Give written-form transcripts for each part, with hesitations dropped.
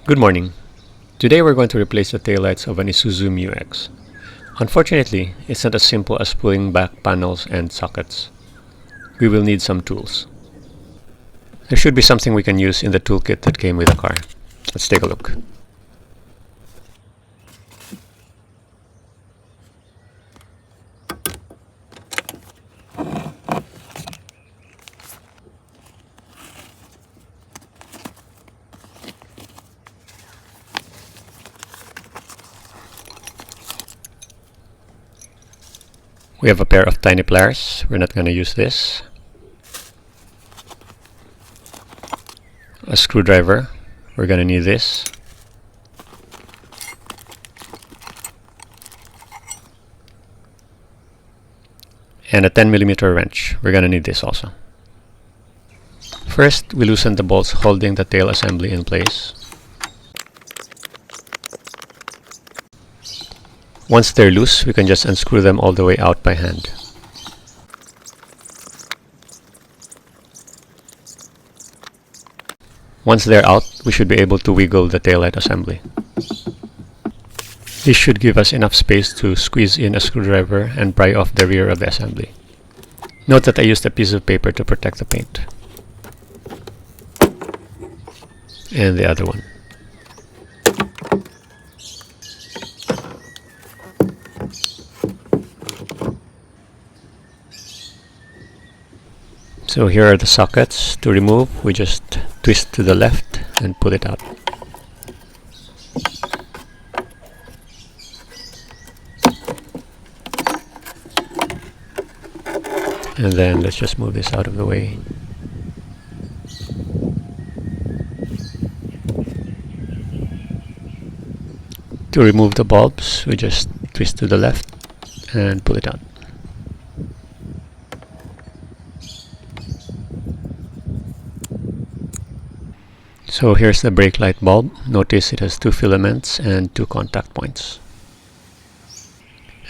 Good morning. Today we're going to replace the taillights of an Isuzu MU-X. Unfortunately, it's not as simple as pulling back panels and sockets. We will need some tools. There should be something we can use in the toolkit that came with the car. Let's take a look. We have a pair of tiny pliers. We're not going to use this. A screwdriver. We're going to need this. And a 10mm wrench. We're going to need this also. First, we loosen the bolts holding the tail assembly in place. Once they're loose, we can just unscrew them all the way out by hand. Once they're out, we should be able to wiggle the taillight assembly. This should give us enough space to squeeze in a screwdriver and pry off the rear of the assembly. Note that I used a piece of paper to protect the paint. And the other one. So here are the sockets. To remove, we just twist to the left and pull it out. And then let's just move this out of the way. To remove the bulbs, we just twist to the left and pull it out. So here's the brake light bulb. Notice it has two filaments and two contact points.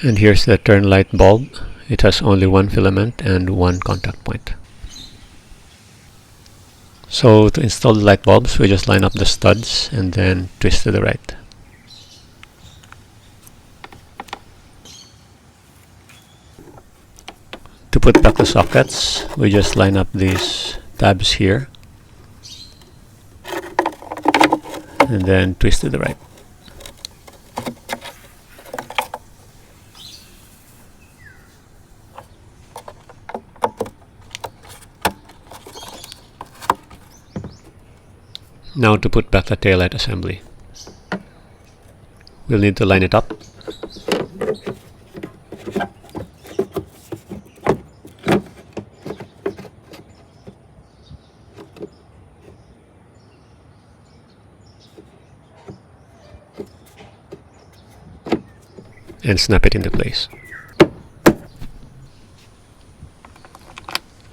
And here's the turn light bulb. It has only one filament and one contact point. So to install the light bulbs, we just line up the studs and then twist to the right. To put back the sockets, we just line up these tabs here and then twist to the right. Now to put back the taillight assembly. We'll need to line it up. And snap it into place.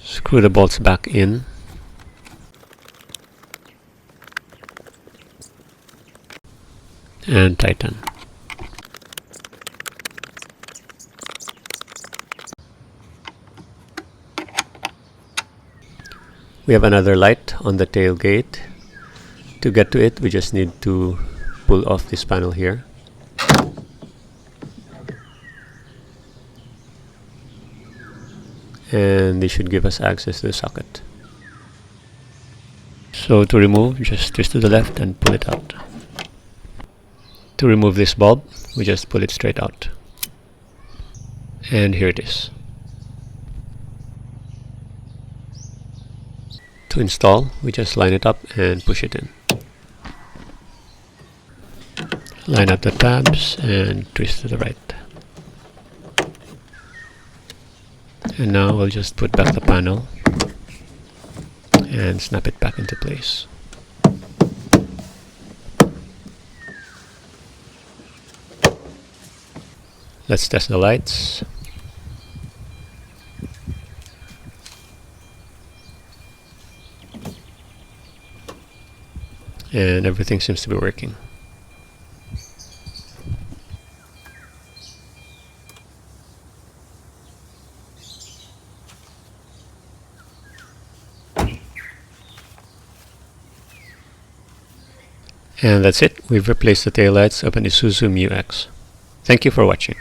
Screw the bolts back in. And tighten. We have another light on the tailgate. To get to it, we just need to pull off this panel here. And this should give us access to the socket. So to remove, just twist to the left and pull it out. To remove this bulb, we just pull it straight out. And here it is. To install, we just line it up and push it in. Line up the tabs and twist to the right. And now we'll just put back the panel and snap it back into place. Let's test the lights. And everything seems to be working. And that's it, we've replaced the taillights of an Isuzu Mu X. Thank you for watching.